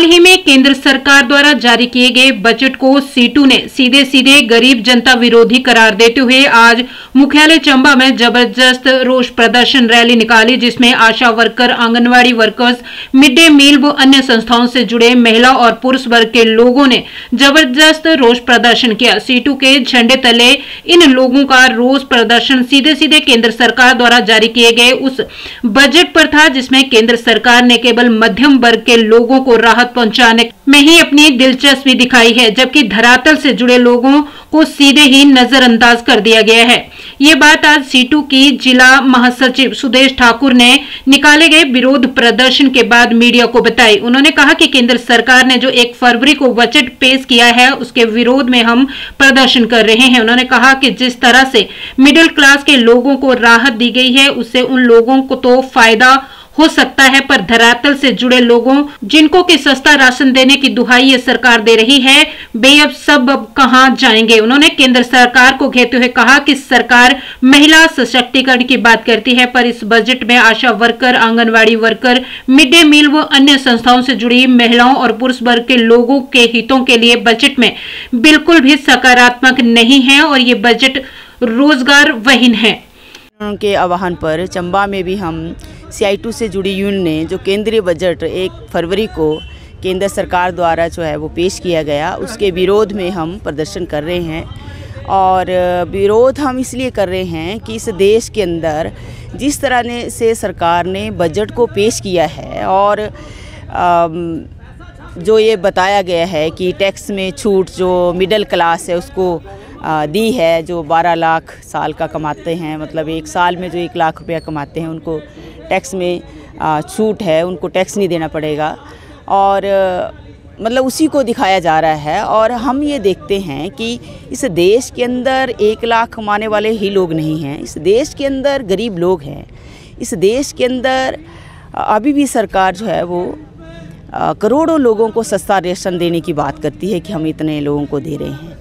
ही में केंद्र सरकार द्वारा जारी किए गए बजट को सीटू ने सीधे सीधे गरीब जनता विरोधी करार देते हुए आज मुख्यालय चंबा में जबरदस्त रोष प्रदर्शन रैली निकाली, जिसमें ASHA worker, anganwadi workers, mid day meal व अन्य संस्थाओं से जुड़े महिला और पुरुष वर्ग के लोगों ने जबरदस्त रोष प्रदर्शन किया। सीटू के झंडे तले इन लोगों का रोष प्रदर्शन सीधे सीधे केंद्र सरकार द्वारा जारी किए गए उस बजट पर था, जिसमें केंद्र सरकार ने केवल मध्यम वर्ग के लोगों को राहत पहुंचाने में ही अपनी दिलचस्पी दिखाई है, जबकि धरातल से जुड़े लोगों को सीधे ही नजरअंदाज कर दिया गया है। ये बात आज सीटू की जिला महासचिव सुदेश ठाकुर ने निकाले गए विरोध प्रदर्शन के बाद मीडिया को बताई। उन्होंने कहा कि केंद्र सरकार ने जो 1 फरवरी को बजट पेश किया है, उसके विरोध में हम प्रदर्शन कर रहे हैं। उन्होंने कहा कि जिस तरह से मिडिल क्लास के लोगों को राहत दी गई है, उससे उन लोगों को तो फायदा हो सकता है, पर धरातल से जुड़े लोगों जिनको कि सस्ता राशन देने की दुहाई ये सरकार दे रही है, वे अब कहां जाएंगे। उन्होंने केंद्र सरकार को घेरते हुए कहा कि सरकार महिला सशक्तिकरण की बात करती है, पर इस बजट में ASHA worker, anganwadi worker, mid day meal व अन्य संस्थाओं से जुड़ी महिलाओं और पुरुष वर्ग के लोगों के हितों के लिए बजट में बिल्कुल भी सकारात्मक नहीं है और ये बजट रोजगार वहीन है। उनके आह्वान पर चंबा में भी हम CI2 से जुड़ी यूनियन ने जो केंद्रीय बजट 1 फरवरी को केंद्र सरकार द्वारा जो है वो पेश किया गया, उसके विरोध में हम प्रदर्शन कर रहे हैं। और विरोध हम इसलिए कर रहे हैं कि इस देश के अंदर जिस तरह से सरकार ने बजट को पेश किया है और जो ये बताया गया है कि टैक्स में छूट जो मिडिल क्लास है उसको दी है, जो 12 लाख साल का कमाते हैं, मतलब एक साल में जो 1 लाख रुपया कमाते हैं उनको टैक्स में छूट है, उनको टैक्स नहीं देना पड़ेगा। और मतलब उसी को दिखाया जा रहा है। और हम ये देखते हैं कि इस देश के अंदर 1 लाख कमाने वाले ही लोग नहीं हैं, इस देश के अंदर गरीब लोग हैं। इस देश के अंदर अभी भी सरकार जो है वो करोड़ों लोगों को सस्ता राशन देने की बात करती है कि हम इतने लोगों को दे रहे हैं।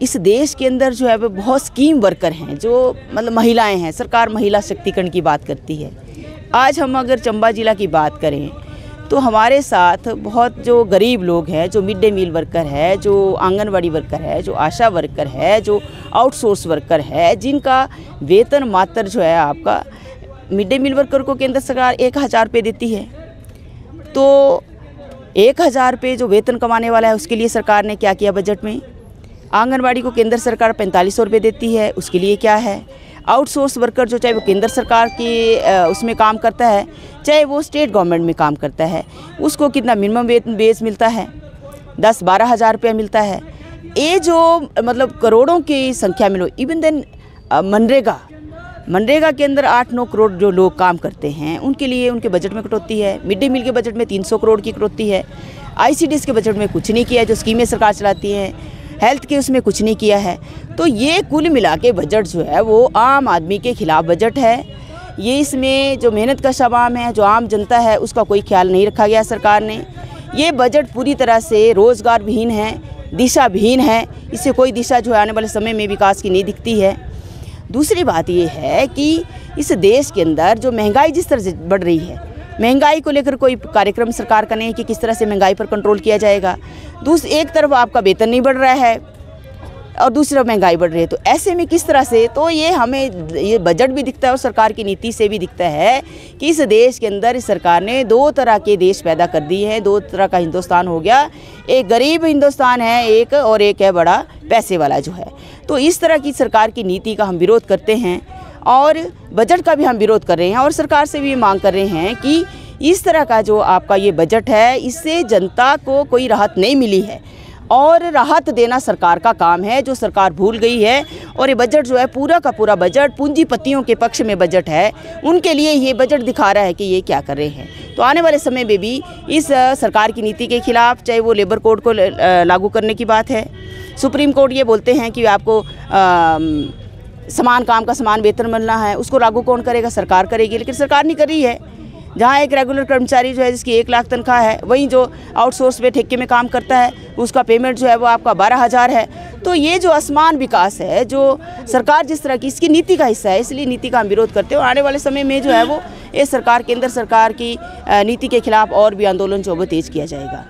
इस देश के अंदर जो है वो बहुत स्कीम वर्कर हैं, जो मतलब महिलाएं हैं, सरकार महिला शक्तिकरण की बात करती है। आज हम अगर चंबा जिला की बात करें तो हमारे साथ बहुत जो गरीब लोग हैं, जो मिड डे मील वर्कर है, जो आंगनवाड़ी वर्कर है, जो आशा वर्कर है, जो आउटसोर्स वर्कर है, जिनका वेतन मात्र जो है आपका मिड डे मील वर्कर को केंद्र सरकार 1000 रुपये देती है। तो 1000 रुपये जो वेतन कमाने वाला है उसके लिए सरकार ने क्या किया बजट में। आंगनवाड़ी को केंद्र सरकार 4500 रुपये देती है, उसके लिए क्या है। आउटसोर्स वर्कर जो चाहे वो केंद्र सरकार की उसमें काम करता है, चाहे वो स्टेट गवर्नमेंट में काम करता है, उसको कितना मिनिमम वेतन बेस मिलता है, 10-12 हज़ार रुपया मिलता है। ये जो मतलब करोड़ों की संख्या में लोग, इवन देन मनरेगा के अंदर 8-9 करोड़ जो लोग काम करते हैं, उनके लिए उनके बजट में कटौती है। मिड डे मील के बजट में 300 करोड़ की कटौती है। ICDS के बजट में कुछ नहीं किया, जो स्कीमें सरकार चलाती हैं। हेल्थ के उसमें कुछ नहीं किया है। तो ये कुल मिला के बजट जो है वो आम आदमी के खिलाफ बजट है। ये इसमें जो मेहनत का शवाम है, जो आम जनता है, उसका कोई ख्याल नहीं रखा गया सरकार ने। ये बजट पूरी तरह से रोज़गार विहीन है, दिशा विहीन है। इससे कोई दिशा जो है आने वाले समय में विकास की नहीं दिखती है। दूसरी बात ये है कि इस देश के अंदर जो महंगाई जिस तरह से बढ़ रही है, महंगाई को लेकर कोई कार्यक्रम सरकार का नहीं कि किस तरह से महंगाई पर कंट्रोल किया जाएगा। एक तरफ आपका वेतन नहीं बढ़ रहा है और दूसरी तरफ महंगाई बढ़ रही है, तो ऐसे में किस तरह से, तो ये हमें ये बजट भी दिखता है और सरकार की नीति से भी दिखता है कि इस देश के अंदर इस सरकार ने 2 तरह के देश पैदा कर दिए हैं। 2 तरह का हिंदुस्तान हो गया, एक गरीब हिंदुस्तान है एक, और एक है बड़ा पैसे वाला जो है। तो इस तरह की सरकार की नीति का हम विरोध करते हैं और बजट का भी हम विरोध कर रहे हैं और सरकार से भी मांग कर रहे हैं कि इस तरह का जो आपका ये बजट है, इससे जनता को कोई राहत नहीं मिली है और राहत देना सरकार का काम है, जो सरकार भूल गई है। और ये बजट जो है पूरा का पूरा बजट पूंजीपतियों के पक्ष में बजट है, उनके लिए ये बजट दिखा रहा है कि ये क्या कर रहे हैं। तो आने वाले समय में भी इस सरकार की नीति के खिलाफ, चाहे वो लेबर कोड को लागू करने की बात है, सुप्रीम कोर्ट ये बोलते हैं कि आपको समान काम का समान वेतन मिलना है, उसको लागू कौन करेगा, सरकार करेगी, लेकिन सरकार नहीं कर रही है। जहाँ एक रेगुलर कर्मचारी जो है जिसकी 1 लाख तनख्वाह है, वहीं जो आउटसोर्स पे ठेके में काम करता है उसका पेमेंट जो है वो आपका 12,000 है। तो ये जो असमान विकास है, जो सरकार जिस तरह की इसकी नीति का हिस्सा है, इसलिए नीति का हम विरोध करते हैं। और आने वाले समय में जो है वो ये सरकार, केंद्र सरकार की नीति के खिलाफ और भी आंदोलन जो वो तेज किया जाएगा।